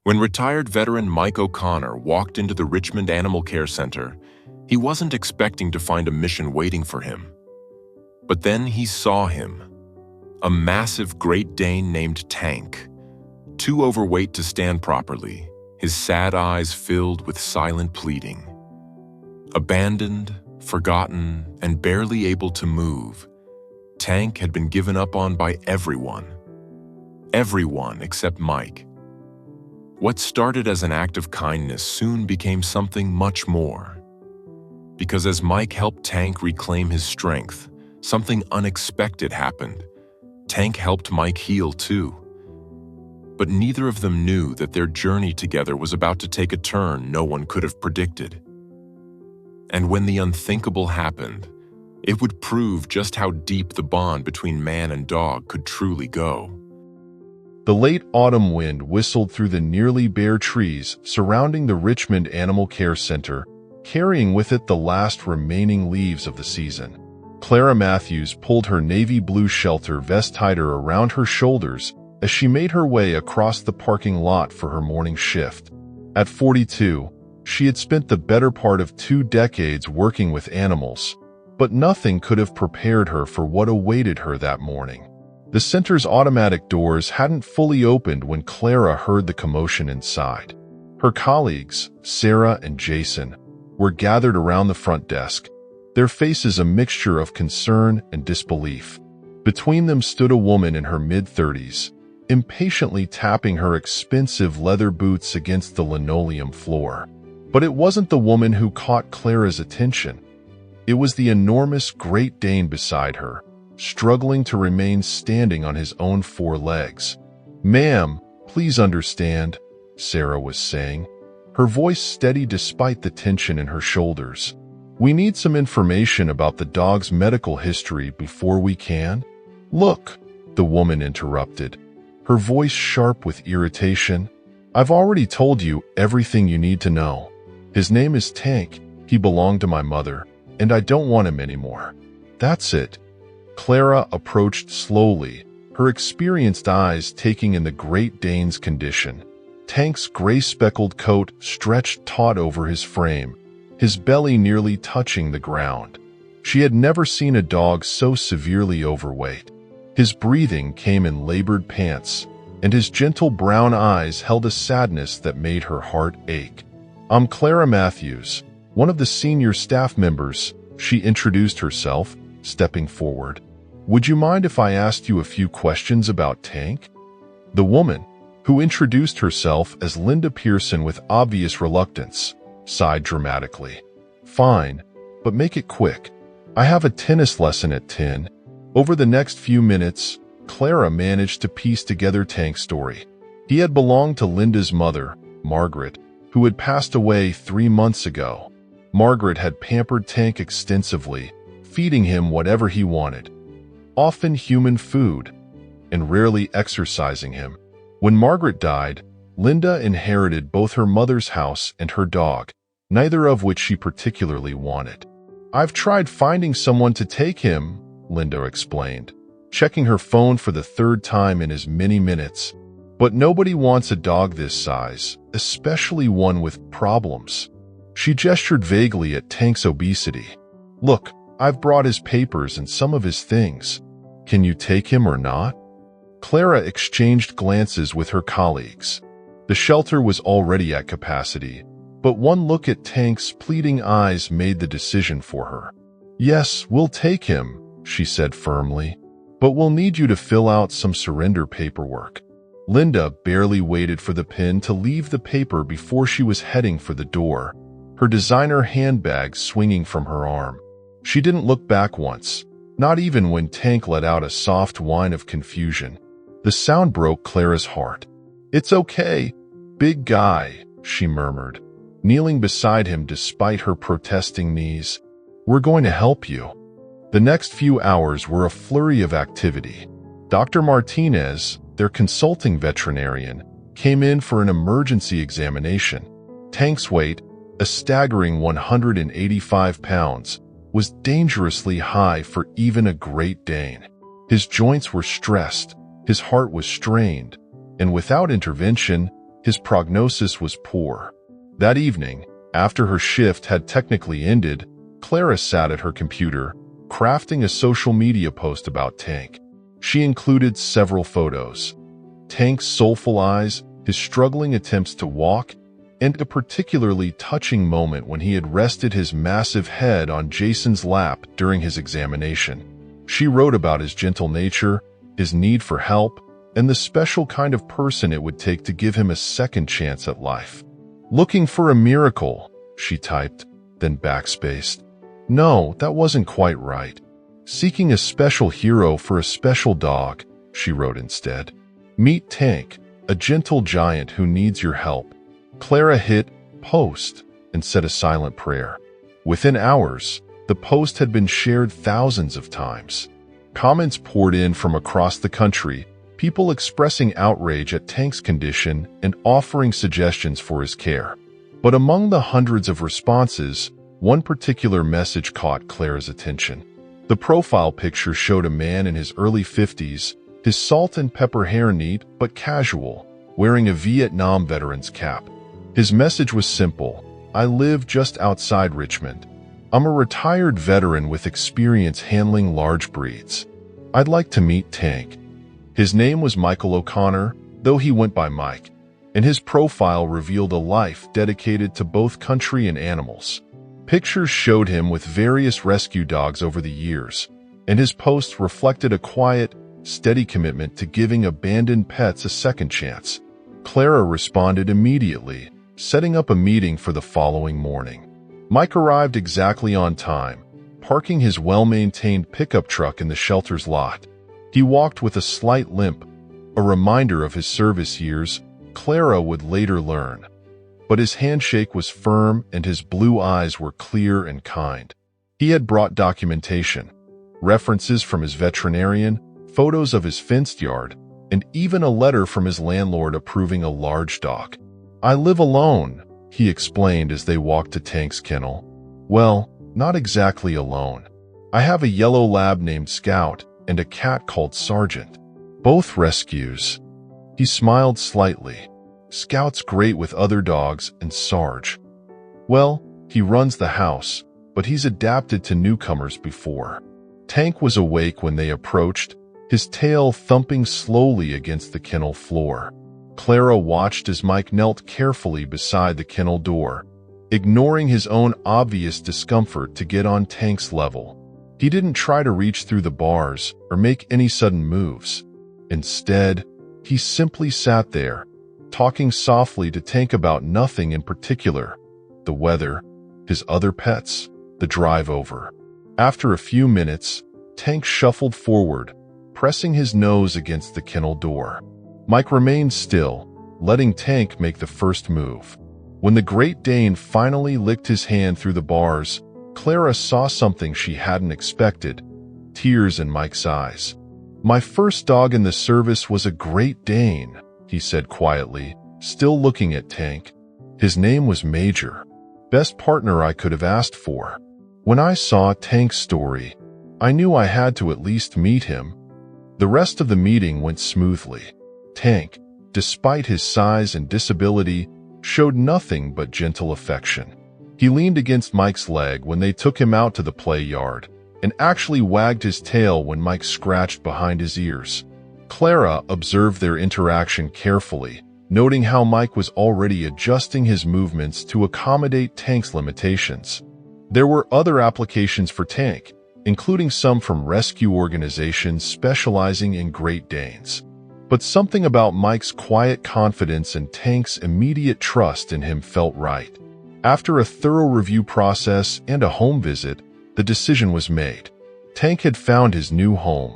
When retired veteran Mike O'Connor walked into the Richmond Animal Care Center, he wasn't expecting to find a mission waiting for him. But then he saw him. A massive Great Dane named Tank, too overweight to stand properly, his sad eyes filled with silent pleading. Abandoned, forgotten, and barely able to move, Tank had been given up on by everyone. Everyone except Mike. What started as an act of kindness soon became something much more. Because as Mike helped Tank reclaim his strength, something unexpected happened. Tank helped Mike heal too. But neither of them knew that their journey together was about to take a turn no one could have predicted. And when the unthinkable happened, it would prove just how deep the bond between man and dog could truly go. The late autumn wind whistled through the nearly bare trees surrounding the Richmond Animal Care Center, carrying with it the last remaining leaves of the season. Clara Matthews pulled her navy blue shelter vest tighter around her shoulders as she made her way across the parking lot for her morning shift. At 42, she had spent the better part of 2 decades working with animals, but nothing could have prepared her for what awaited her that morning. The center's automatic doors hadn't fully opened when Clara heard the commotion inside. Her colleagues, Sarah and Jason, were gathered around the front desk, their faces a mixture of concern and disbelief. Between them stood a woman in her mid-30s, impatiently tapping her expensive leather boots against the linoleum floor. But it wasn't the woman who caught Clara's attention. It was the enormous Great Dane beside her, struggling to remain standing on his own 4 legs. "Ma'am, please understand," Sarah was saying, her voice steady despite the tension in her shoulders. "We need some information about the dog's medical history before we can." "Look," the woman interrupted, her voice sharp with irritation. "I've already told you everything you need to know. His name is Tank, he belonged to my mother, and I don't want him anymore. That's it." Clara approached slowly, her experienced eyes taking in the Great Dane's condition. Tank's gray-speckled coat stretched taut over his frame, his belly nearly touching the ground. She had never seen a dog so severely overweight. His breathing came in labored pants, and his gentle brown eyes held a sadness that made her heart ache. "I'm Clara Matthews, one of the senior staff members," she introduced herself, stepping forward. "Would you mind if I asked you a few questions about Tank?" The woman, who introduced herself as Linda Pearson with obvious reluctance, sighed dramatically. "Fine, but make it quick. I have a tennis lesson at 10. Over the next few minutes, Clara managed to piece together Tank's story. He had belonged to Linda's mother, Margaret, who had passed away 3 months ago. Margaret had pampered Tank extensively, feeding him whatever he wanted, often human food, and rarely exercising him. When Margaret died, Linda inherited both her mother's house and her dog, neither of which she particularly wanted. "I've tried finding someone to take him," Linda explained, checking her phone for the 3rd time in as many minutes. "But nobody wants a dog this size, especially one with problems." She gestured vaguely at Tank's obesity. "Look, I've brought his papers and some of his things. Can you take him or not?" Clara exchanged glances with her colleagues. The shelter was already at capacity, but one look at Tank's pleading eyes made the decision for her. "Yes, we'll take him," she said firmly, "but we'll need you to fill out some surrender paperwork." Linda barely waited for the pen to leave the paper before she was heading for the door, her designer handbag swinging from her arm. She didn't look back once, not even when Tank let out a soft whine of confusion. The sound broke Clara's heart. "It's okay, big guy," she murmured, kneeling beside him despite her protesting knees. "We're going to help you." The next few hours were a flurry of activity. Dr. Martinez, their consulting veterinarian, came in for an emergency examination. Tank's weight, a staggering 185 pounds, was dangerously high for even a Great Dane. His joints were stressed, his heart was strained, and without intervention, his prognosis was poor. That evening, after her shift had technically ended, Clara sat at her computer, crafting a social media post about Tank. She included several photos. Tank's soulful eyes, his struggling attempts to walk, and a particularly touching moment when he had rested his massive head on Jason's lap during his examination. She wrote about his gentle nature, his need for help, and the special kind of person it would take to give him a second chance at life. "Looking for a miracle," she typed, then backspaced. "No, that wasn't quite right. Seeking a special hero for a special dog," she wrote instead. "Meet Tank, a gentle giant who needs your help." Clara hit post and said a silent prayer. Within hours, the post had been shared thousands of times. Comments poured in from across the country, people expressing outrage at Tank's condition and offering suggestions for his care. But among the hundreds of responses, one particular message caught Clara's attention. The profile picture showed a man in his early 50s, his salt and pepper hair neat but casual, wearing a Vietnam veteran's cap. His message was simple: "I live just outside Richmond. I'm a retired veteran with experience handling large breeds. I'd like to meet Tank." His name was Michael O'Connor, though he went by Mike, and his profile revealed a life dedicated to both country and animals. Pictures showed him with various rescue dogs over the years, and his post reflected a quiet, steady commitment to giving abandoned pets a second chance. Clara responded immediately, setting up a meeting for the following morning. Mike arrived exactly on time, parking his well-maintained pickup truck in the shelter's lot. He walked with a slight limp, a reminder of his service years, Clara would later learn. But his handshake was firm and his blue eyes were clear and kind. He had brought documentation, references from his veterinarian, photos of his fenced yard, and even a letter from his landlord approving a large dog. "I live alone," he explained as they walked to Tank's kennel. "Well, not exactly alone. I have a yellow lab named Scout and a cat called Sergeant. Both rescues." He smiled slightly. "Scout's great with other dogs, and Sarge, well, he runs the house, but he's adapted to newcomers before." Tank was awake when they approached, his tail thumping slowly against the kennel floor. Clara watched as Mike knelt carefully beside the kennel door, ignoring his own obvious discomfort to get on Tank's level. He didn't try to reach through the bars or make any sudden moves. Instead, he simply sat there, talking softly to Tank about nothing in particular: the weather, his other pets, the drive over. After a few minutes, Tank shuffled forward, pressing his nose against the kennel door. Mike remained still, letting Tank make the first move. When the Great Dane finally licked his hand through the bars, Clara saw something she hadn't expected: tears in Mike's eyes. "My first dog in the service was a Great Dane," he said quietly, still looking at Tank. "His name was Major. Best partner I could have asked for." When I saw Tank's story, I knew I had to at least meet him. The rest of the meeting went smoothly. Tank, despite his size and disability, showed nothing but gentle affection. He leaned against Mike's leg when they took him out to the play yard, and actually wagged his tail when Mike scratched behind his ears. Clara observed their interaction carefully, noting how Mike was already adjusting his movements to accommodate Tank's limitations. There were other applications for Tank, including some from rescue organizations specializing in Great Danes. But something about Mike's quiet confidence and Tank's immediate trust in him felt right. After a thorough review process and a home visit, the decision was made. Tank had found his new home.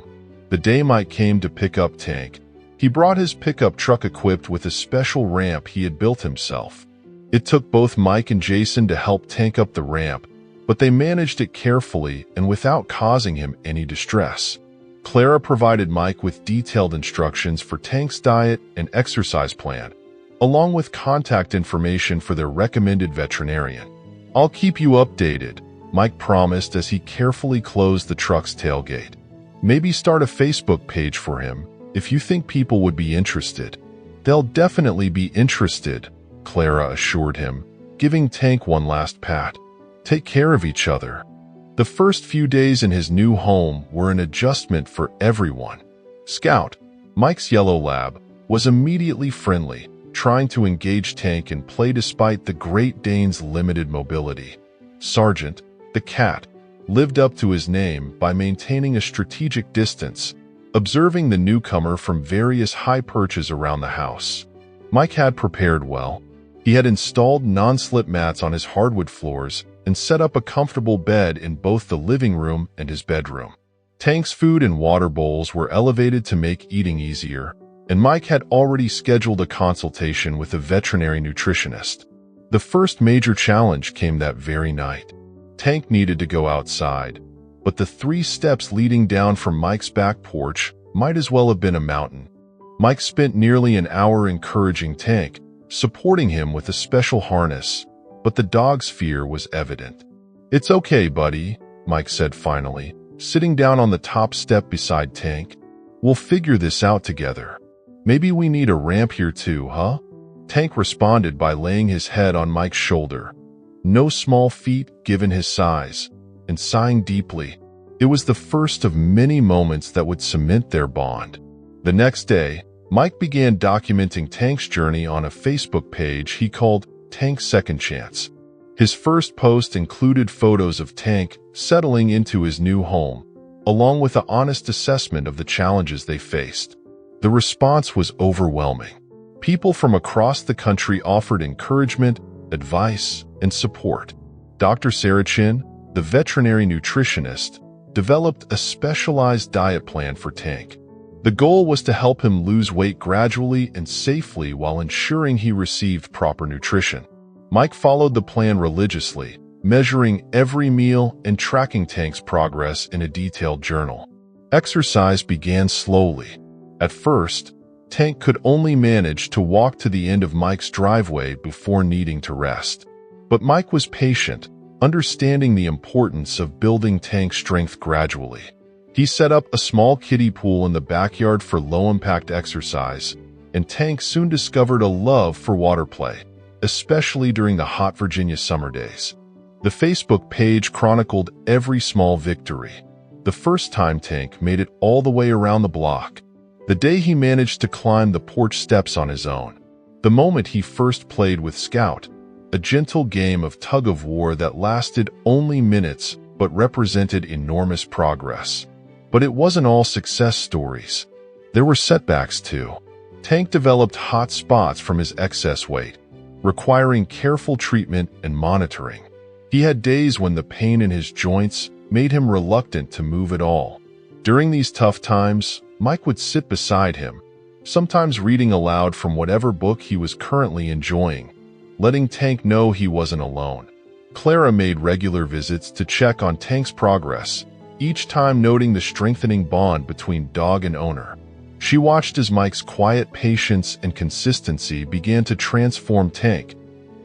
The day Mike came to pick up Tank, he brought his pickup truck equipped with a special ramp he had built himself. It took both Mike and Jason to help Tank up the ramp, but they managed it carefully and without causing him any distress. Clara provided Mike with detailed instructions for Tank's diet and exercise plan, along with contact information for their recommended veterinarian. "I'll keep you updated," Mike promised as he carefully closed the truck's tailgate. "Maybe start a Facebook page for him if you think people would be interested." "They'll definitely be interested," Clara assured him, giving Tank one last pat. "Take care of each other." The first few days in his new home were an adjustment for everyone. Scout, Mike's yellow lab, was immediately friendly, trying to engage Tank and play despite the Great Dane's limited mobility. Sergeant, the cat, lived up to his name by maintaining a strategic distance, observing the newcomer from various high perches around the house. Mike had prepared well. He had installed non-slip mats on his hardwood floors and set up a comfortable bed in both the living room and his bedroom. Tank's food and water bowls were elevated to make eating easier, and Mike had already scheduled a consultation with a veterinary nutritionist. The first major challenge came that very night. Tank needed to go outside, but the 3 steps leading down from Mike's back porch might as well have been a mountain. Mike spent nearly an hour encouraging Tank, supporting him with a special harness, but the dog's fear was evident. "It's okay, buddy," Mike said finally, sitting down on the top step beside Tank. "We'll figure this out together. Maybe we need a ramp here too, huh?" Tank responded by laying his head on Mike's shoulder, no small feat given his size, and sighing deeply. It was the first of many moments that would cement their bond. The next day, Mike began documenting Tank's journey on a Facebook page he called Tank's Second Chance. His first post included photos of Tank settling into his new home, along with an honest assessment of the challenges they faced. The response was overwhelming. People from across the country offered encouragement, advice, and support. Dr. Sarachin, the veterinary nutritionist, developed a specialized diet plan for Tank. The goal was to help him lose weight gradually and safely while ensuring he received proper nutrition. Mike followed the plan religiously, measuring every meal and tracking Tank's progress in a detailed journal. Exercise began slowly. At first, Tank could only manage to walk to the end of Mike's driveway before needing to rest. But Mike was patient, understanding the importance of building Tank's strength gradually. He set up a small kiddie pool in the backyard for low-impact exercise, and Tank soon discovered a love for water play, especially during the hot Virginia summer days. The Facebook page chronicled every small victory. The first time Tank made it all the way around the block. The day he managed to climb the porch steps on his own. The moment he first played with Scout, a gentle game of tug-of-war that lasted only minutes but represented enormous progress. But it wasn't all success stories. There were setbacks too. Tank developed hot spots from his excess weight, requiring careful treatment and monitoring. He had days when the pain in his joints made him reluctant to move at all. During these tough times, Mike would sit beside him, sometimes reading aloud from whatever book he was currently enjoying, letting Tank know he wasn't alone. Clara made regular visits to check on Tank's progress, each time noting the strengthening bond between dog and owner. She watched as Mike's quiet patience and consistency began to transform Tank,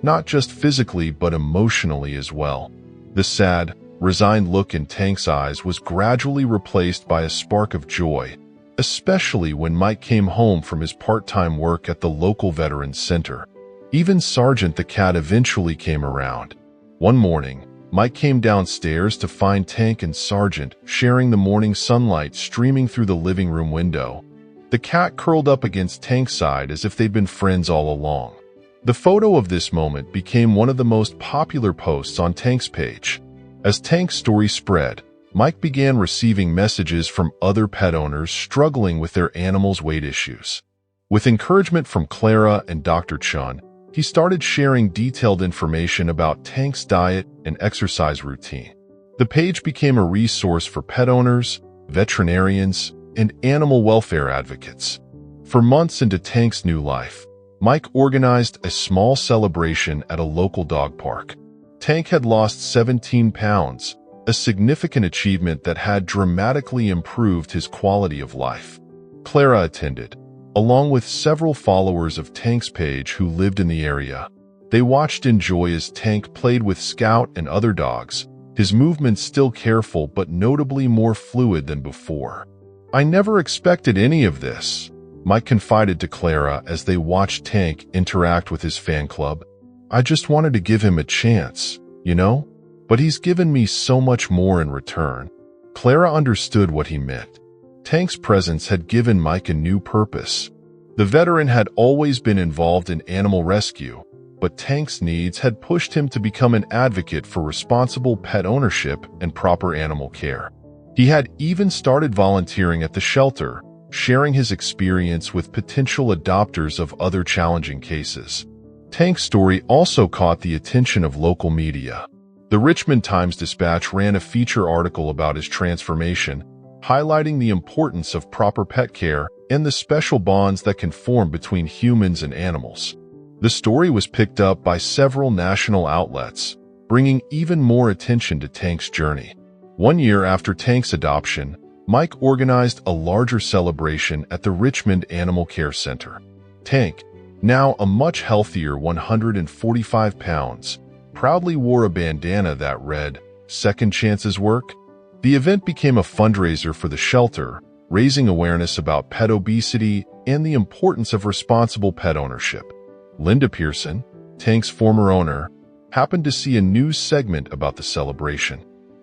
not just physically but emotionally as well. The sad, resigned look in Tank's eyes was gradually replaced by a spark of joy, especially when Mike came home from his part-time work at the local Veterans Center. Even Sergeant the cat eventually came around. One morning, Mike came downstairs to find Tank and Sergeant sharing the morning sunlight streaming through the living room window. The cat curled up against Tank's side as if they'd been friends all along. The photo of this moment became one of the most popular posts on Tank's page. As Tank's story spread, Mike began receiving messages from other pet owners struggling with their animals' weight issues. With encouragement from Clara and Dr. Chun, he started sharing detailed information about Tank's diet and exercise routine. The page became a resource for pet owners, veterinarians, and animal welfare advocates. For months into Tank's new life, Mike organized a small celebration at a local dog park. Tank had lost 17 pounds, a significant achievement that had dramatically improved his quality of life. Clara attended, along with several followers of Tank's page who lived in the area. They watched in joy as Tank played with Scout and other dogs, his movements still careful but notably more fluid than before. "I never expected any of this," Mike confided to Clara as they watched Tank interact with his fan club. "I just wanted to give him a chance, you know? But he's given me so much more in return." Clara understood what he meant. Tank's presence had given Mike a new purpose. The veteran had always been involved in animal rescue, but Tank's needs had pushed him to become an advocate for responsible pet ownership and proper animal care. He had even started volunteering at the shelter, sharing his experience with potential adopters of other challenging cases. Tank's story also caught the attention of local media. The Richmond Times-Dispatch ran a feature article about his transformation, highlighting the importance of proper pet care and the special bonds that can form between humans and animals. The story was picked up by several national outlets, bringing even more attention to Tank's journey. 1 year after Tank's adoption, Mike organized a larger celebration at the Richmond Animal Care Center. Tank, now a much healthier 145 pounds, proudly wore a bandana that read, "Second Chances Work." The event became a fundraiser for the shelter, raising awareness about pet obesity and the importance of responsible pet ownership. Linda Pearson, Tank's former owner, happened to see a news segment about the celebration.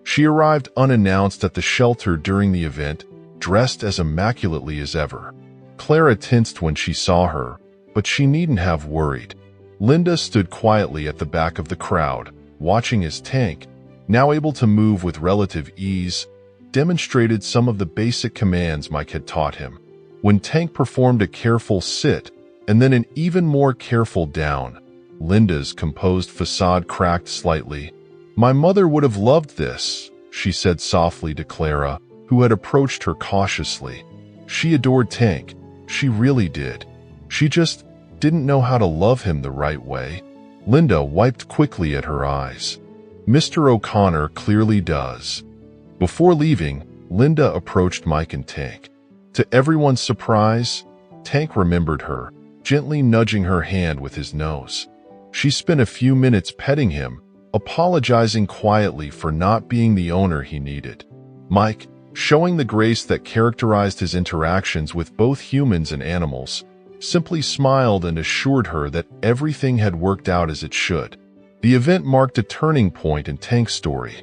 She arrived unannounced at the shelter during the event, dressed as immaculately as ever. Clara tensed when she saw her, but she needn't have worried. Linda stood quietly at the back of the crowd, watching as Tank, now able to move with relative ease, demonstrated some of the basic commands Mike had taught him. When Tank performed a careful sit and then an even more careful down, Linda's composed facade cracked slightly. "My mother would have loved this," she said softly to Clara, who had approached her cautiously. She adored Tank. She really did. She just didn't know how to love him the right way. Linda wiped quickly at her eyes. "Mr. O'Connor clearly does." Before leaving, Linda approached Mike and Tank. To everyone's surprise, Tank remembered her, gently nudging her hand with his nose. She spent a few minutes petting him, apologizing quietly for not being the owner he needed. Mike, showing the grace that characterized his interactions with both humans and animals, simply smiled and assured her that everything had worked out as it should. The event marked a turning point in Tank's story.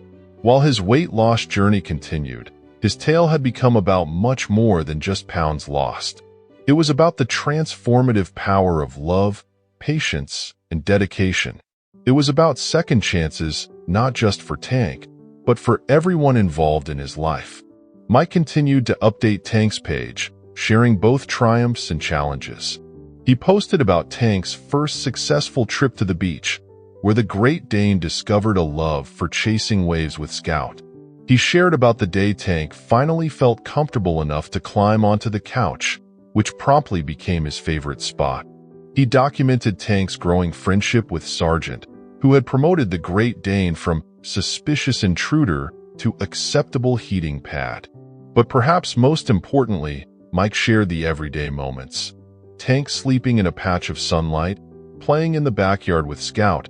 While his weight loss journey continued, his tale had become about much more than just pounds lost. It was about the transformative power of love, patience, and dedication. It was about second chances, not just for Tank, but for everyone involved in his life. Mike continued to update Tank's page, sharing both triumphs and challenges. He posted about Tank's first successful trip to the beach, where the Great Dane discovered a love for chasing waves with Scout. He shared about the day Tank finally felt comfortable enough to climb onto the couch, which promptly became his favorite spot. He documented Tank's growing friendship with Sargent, who had promoted the Great Dane from suspicious intruder to acceptable heating pad. But perhaps most importantly, Mike shared the everyday moments. Tank sleeping in a patch of sunlight, playing in the backyard with Scout,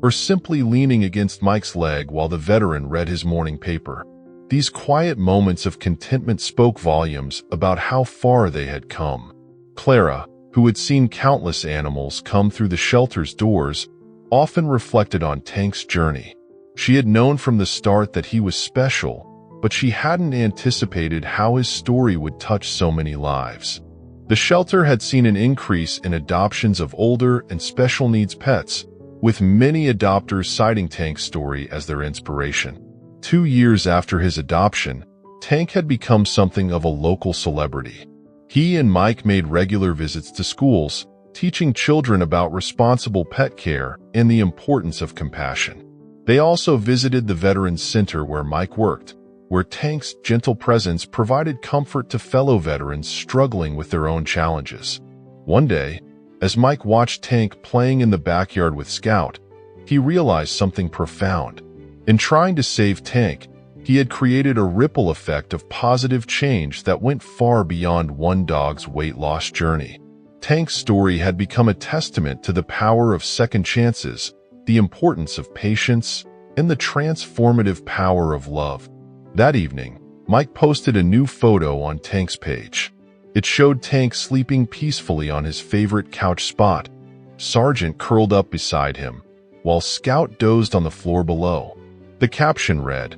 or simply leaning against Mike's leg while the veteran read his morning paper. These quiet moments of contentment spoke volumes about how far they had come. Clara, who had seen countless animals come through the shelter's doors, often reflected on Tank's journey. She had known from the start that he was special, but she hadn't anticipated how his story would touch so many lives. The shelter had seen an increase in adoptions of older and special needs pets, with many adopters citing Tank's story as their inspiration. 2 years after his adoption, Tank had become something of a local celebrity. He and Mike made regular visits to schools, teaching children about responsible pet care and the importance of compassion. They also visited the Veterans Center where Mike worked, where Tank's gentle presence provided comfort to fellow veterans struggling with their own challenges. One day, as Mike watched Tank playing in the backyard with Scout, he realized something profound. In trying to save Tank, he had created a ripple effect of positive change that went far beyond one dog's weight loss journey. Tank's story had become a testament to the power of second chances, the importance of patience, and the transformative power of love. That evening, Mike posted a new photo on Tank's page. It showed Tank sleeping peacefully on his favorite couch spot, Sergeant curled up beside him, while Scout dozed on the floor below. The caption read,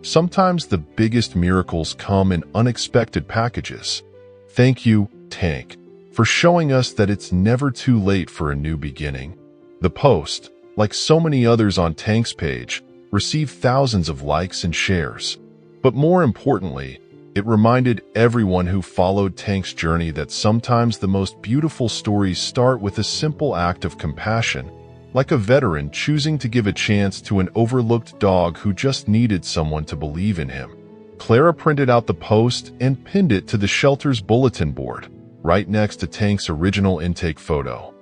"Sometimes the biggest miracles come in unexpected packages. Thank you, Tank, for showing us that it's never too late for a new beginning." The post, like so many others on Tank's page, received thousands of likes and shares. But more importantly, it reminded everyone who followed Tank's journey that sometimes the most beautiful stories start with a simple act of compassion, like a veteran choosing to give a chance to an overlooked dog who just needed someone to believe in him. Clara printed out the post and pinned it to the shelter's bulletin board, right next to Tank's original intake photo.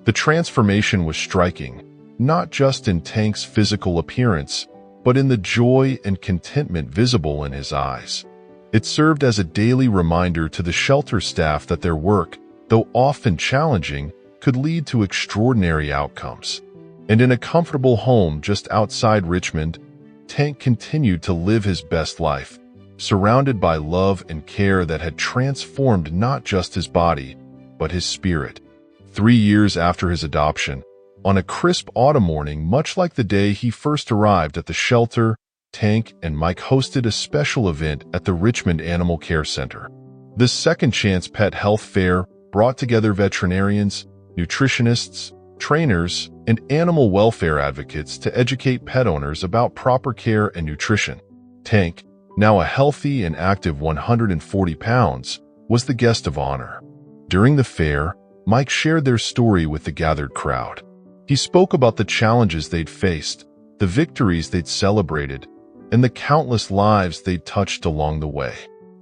The transformation was striking, not just in Tank's physical appearance, but in the joy and contentment visible in his eyes. It served as a daily reminder to the shelter staff that their work, though often challenging, could lead to extraordinary outcomes. And in a comfortable home just outside Richmond, Tank continued to live his best life, surrounded by love and care that had transformed not just his body, but his spirit. 3 years after his adoption, on a crisp autumn morning, much like the day he first arrived at the shelter, Tank and Mike hosted a special event at the Richmond Animal Care Center. This Second Chance Pet Health Fair brought together veterinarians, nutritionists, trainers, and animal welfare advocates to educate pet owners about proper care and nutrition. Tank, now a healthy and active 140 pounds, was the guest of honor. During the fair, Mike shared their story with the gathered crowd. He spoke about the challenges they'd faced, the victories they'd celebrated, and the countless lives they'd touched along the way.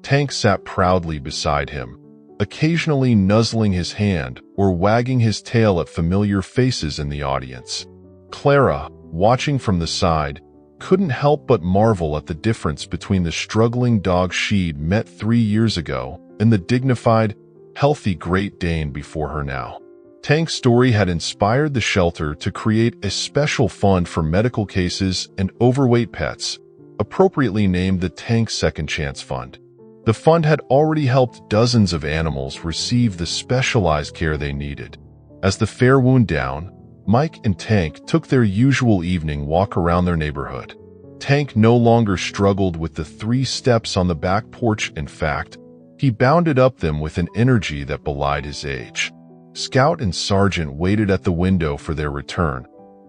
Tank sat proudly beside him, occasionally nuzzling his hand or wagging his tail at familiar faces in the audience. Clara, watching from the side, couldn't help but marvel at the difference between the struggling dog she'd met 3 years ago and the dignified, healthy Great Dane before her now. Tank's story had inspired the shelter to create a special fund for medical cases and overweight pets, appropriately named the Tank Second Chance Fund. The fund had already helped dozens of animals receive the specialized care they needed. As the fair wound down, Mike and Tank took their usual evening walk around their neighborhood. Tank no longer struggled with the 3 steps on the back porch. In fact, he bounded up them with an energy that belied his age. Scout and Sergeant waited at the window for their return,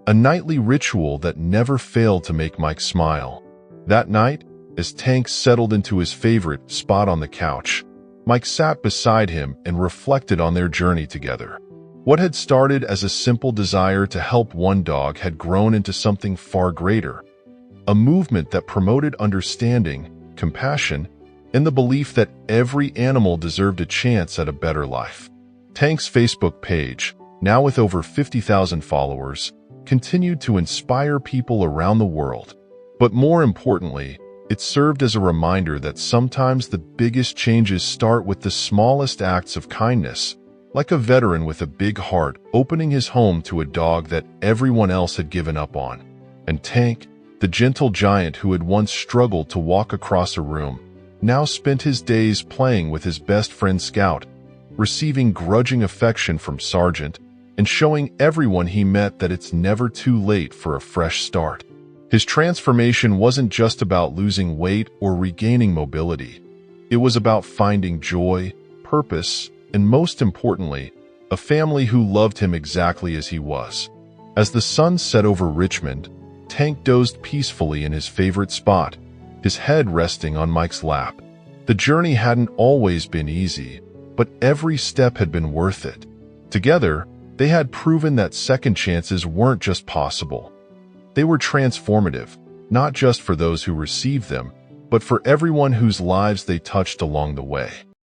a nightly ritual that never failed to make Mike smile. That night, as Tank settled into his favorite spot on the couch, Mike sat beside him and reflected on their journey together. What had started as a simple desire to help one dog had grown into something far greater, a movement that promoted understanding, compassion, and the belief that every animal deserved a chance at a better life. Tank's Facebook page, now with over 50,000 followers, continued to inspire people around the world. But more importantly, it served as a reminder that sometimes the biggest changes start with the smallest acts of kindness, like a veteran with a big heart opening his home to a dog that everyone else had given up on. And Tank, the gentle giant who had once struggled to walk across a room, now spent his days playing with his best friend Scout, receiving grudging affection from Sergeant, and showing everyone he met that it's never too late for a fresh start. His transformation wasn't just about losing weight or regaining mobility. It was about finding joy, purpose, and most importantly, a family who loved him exactly as he was. As the sun set over Richmond, Tank dozed peacefully in his favorite spot, his head resting on Mike's lap. The journey hadn't always been easy, but every step had been worth it. Together, they had proven that second chances weren't just possible. They were transformative, not just for those who received them, but for everyone whose lives they touched along the way.